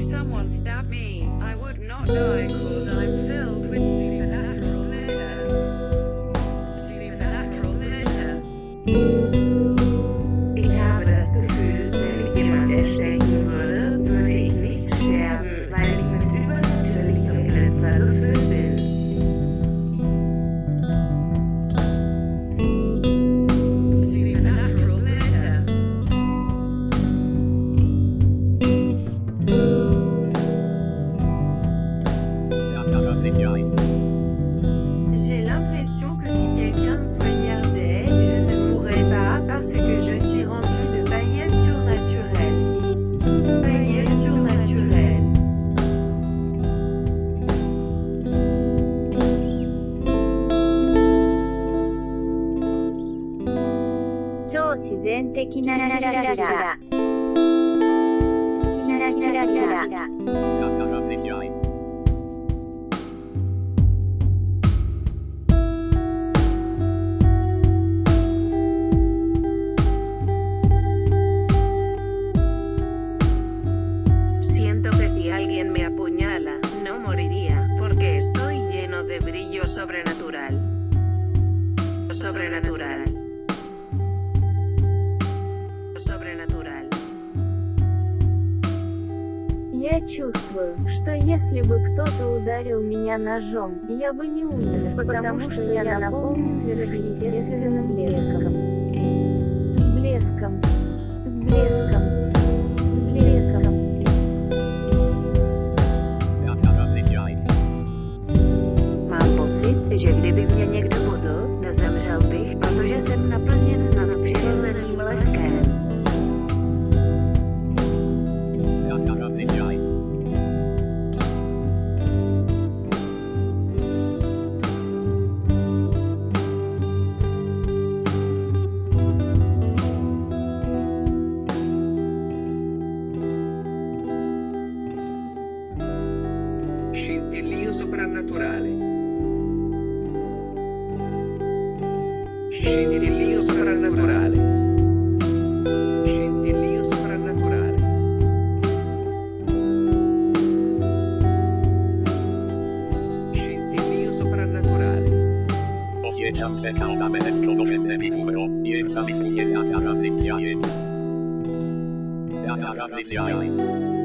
someone stabbed me, I would not die cause I'm filled with supernatural glitter. Supernatural glitter. Ich habe das Gefühl, wenn mich jemand erstechen würde, würde ich nicht sterben, weil ich mit übernatürlichem Glitzer gefüllt bin. Supernatural glitter. J'ai l'impression que si quelqu'un me poignardait, je ne mourrais pas parce que je suis rempli de paillettes surnaturelles. Paillettes surnaturelles. Siento que si alguien me apuñala, no moriría, porque estoy lleno de brillo sobrenatural. Sobrenatural. Sobrenatural. Я чувствую, что если бы кто-то ударил меня ножом, я бы не умер, потому что я наполнен сверхъестественным блеском. С блеском. С блеском. С блеском. Mám pocit, že kdyby mě někdo bodl, nezemřel bych, protože jsem naplněn nadpřirozeným bleskem. Scintillio soprannaturale. Scintillio soprannaturale. Scintillio soprannaturale. Scintillio soprannaturale. Osjećam se kao da me netko nožem ne bi umro, jer sam ispunjen jaka refleksjajem. Jaka refleksjajem.